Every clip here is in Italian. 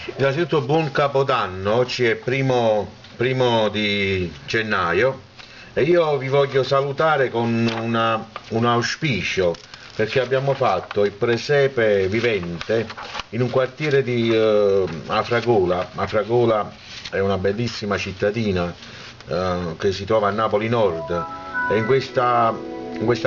Innanzitutto buon Capodanno, oggi è primo di gennaio e io vi voglio salutare con un auspicio perché abbiamo fatto il presepe vivente in un quartiere di Afragola. Afragola è una bellissima cittadina che si trova a Napoli Nord e in questa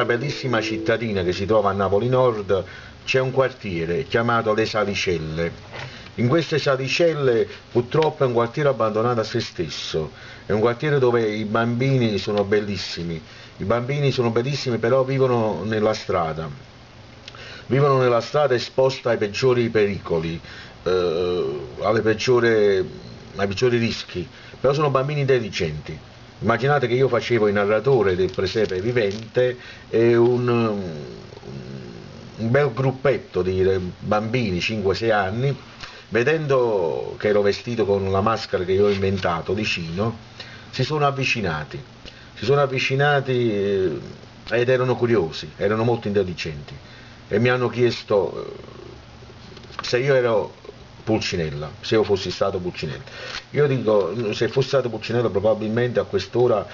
bellissima cittadina che si trova a Napoli Nord c'è un quartiere chiamato Le Salicelle. In queste Salicelle purtroppo è un quartiere abbandonato a se stesso, è un quartiere dove i bambini sono bellissimi però vivono nella strada esposta ai peggiori pericoli, ai peggiori rischi, però sono bambini intelligenti. Immaginate che io facevo il narratore del presepe vivente e un bel gruppetto di bambini 5-6 anni, vedendo che ero vestito con la maschera che io ho inventato di Cino, si sono avvicinati ed erano curiosi, erano molto intelligenti e mi hanno chiesto se io ero Pulcinella, se io fossi stato Pulcinella. Io dico, se fossi stato Pulcinella probabilmente a quest'ora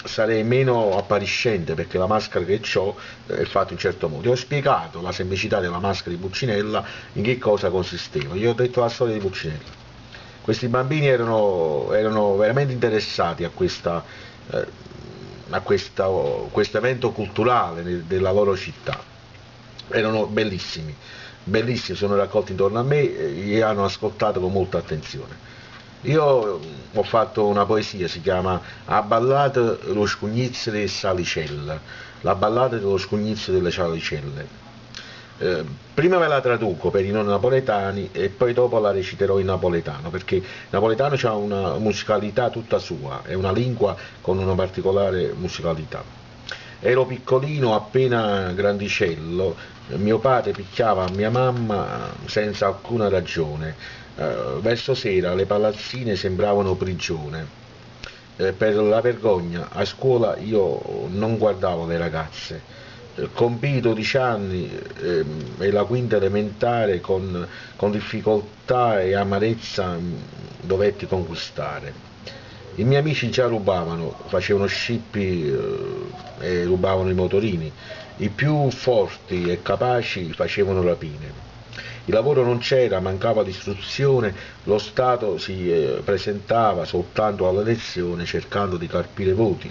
sarei meno appariscente perché la maschera che ho è fatta in un certo modo. Io ho spiegato la semplicità della maschera di Pulcinella, in che cosa consisteva. Io ho detto la storia di Pulcinella. Questi bambini erano veramente interessati eh, questo evento culturale della loro città. Erano bellissimi, bellissimi, sono raccolti intorno a me e hanno ascoltato con molta attenzione. Io ho fatto una poesia, si chiama A ballata lo scugnizzo delle salicelle, la ballata dello scugnizzo delle salicelle. Prima ve la traduco per i non napoletani e poi dopo la reciterò in napoletano, perché il napoletano ha una musicalità tutta sua, è una lingua con una particolare musicalità. Ero piccolino, appena grandicello, mio padre picchiava mia mamma senza alcuna ragione. Verso sera le palazzine sembravano prigione. Per la vergogna a scuola io non guardavo le ragazze. Compì 12 anni e la quinta elementare con difficoltà e amarezza dovetti conquistare. I miei amici già rubavano, facevano scippi e rubavano i motorini, i più forti e capaci facevano rapine. Il lavoro non c'era, mancava l'istruzione, lo Stato si presentava soltanto alla lezione cercando di carpire voti.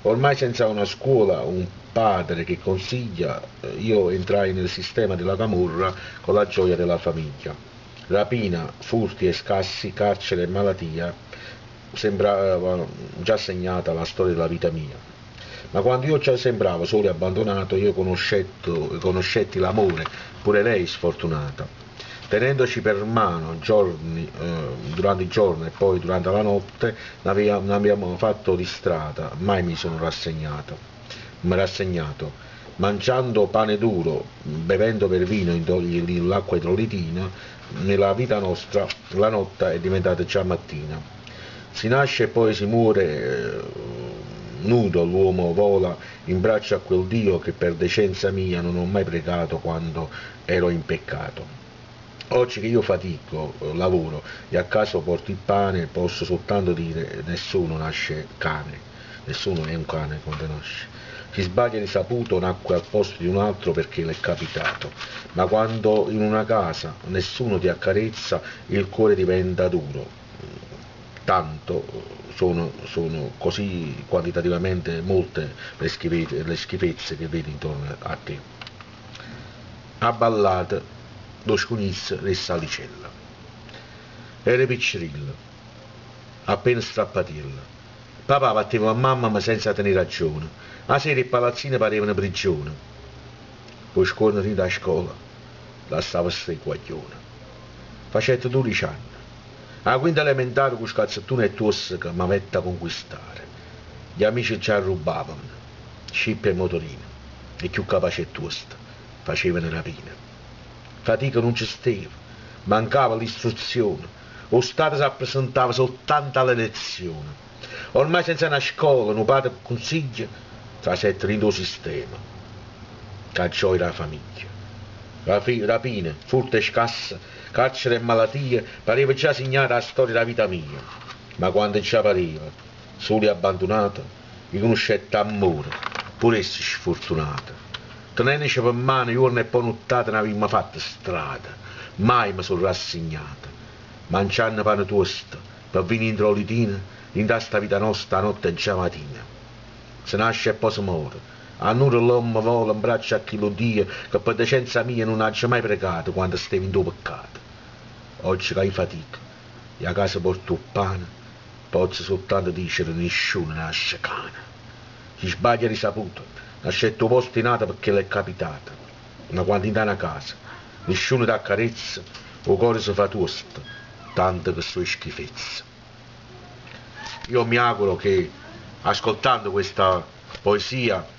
Ormai senza una scuola, un padre che consiglia, io entrai nel sistema della camorra con la gioia della famiglia. Rapina, furti e scassi, carcere e malattia, sembrava già segnata la storia della vita mia. Ma quando io già sembravo solo e abbandonato, io conoscetti l'amore, pure lei sfortunata. Tenendoci per mano durante il giorno e poi durante la notte, ne abbiamo fatto di strada, mai mi sono rassegnato, mangiando pane duro, bevendo per vino l'acqua idrolitina, nella vita nostra la notte è diventata già mattina. Si nasce e poi si muore, nudo l'uomo vola in braccio a quel Dio che per decenza mia non ho mai pregato quando ero in peccato. Oggi che io fatico, lavoro e a caso porto il pane, posso soltanto dire nessuno nasce cane, nessuno è un cane quando nasce. Chi sbaglia di saputo nacque al posto di un altro perché l'è capitato, ma quando in una casa nessuno ti accarezza, il cuore diventa duro. Tanto sono così quantitativamente molte le schifezze che vedi intorno a te. A ballate lo scugnizzo e salicella. Era piccirillo, appena strappatella. Papà batteva a mamma ma senza tenere ragione. A sera il palazzino pareva una prigione. Poi scorno da scuola, la stava strequaglione. Facette 12 anni. Alla quinta elementare con scazzettone e tosse che mi avette a conquistare. Gli amici già rubavano, scippi e motorini, e più capaci e toste facevano rapine. Fatica non ci stava, mancava l'istruzione, lo Stato si rappresentava soltanto alle elezioni. Ormai senza una scuola, un padre consiglia, trasette dentro il sistema, che gioia la famiglia. rapine, furto e scassa, carcere e malattie, pareva già segnata la storia della vita mia. Ma quando già pareva, solo e abbandonato, riconoscette amore, pure essi sfortunati. Tenendoci per mano, giorno e poi nottate, non avevamo fatto strada, mai mi sono rassegnato. Mangiando pane tosto, per venire in trolitina, in questa vita nostra, notte e già mattina. Se nasce e poi si muore. A nulla l'uomo vuole un braccio a chi lo dia, che per decenza mia non ha mai pregato quando stavi in tuo peccato. Oggi che hai fatica, e a casa porto il pane, posso soltanto dire nessuno nasce cane. Chi sbaglia risaputo, nasce il tuo posto in nato perché l'è capitato. Ma quando in a casa, nessuno ti accarezza, o cuore si fa tosto, tanto che sono schifezze. Io mi auguro che, ascoltando questa poesia,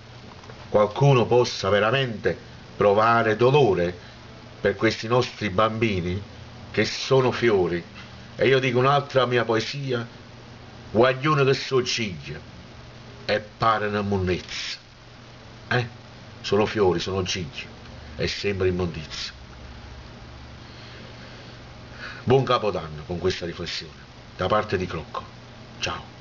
qualcuno possa veramente provare dolore per questi nostri bambini che sono fiori. E io dico un'altra mia poesia: guaglione che so ciglia e pare una monnezza. Sono fiori, sono ciglia e sembra immondizia. Buon Capodanno con questa riflessione da parte di Crocco. Ciao.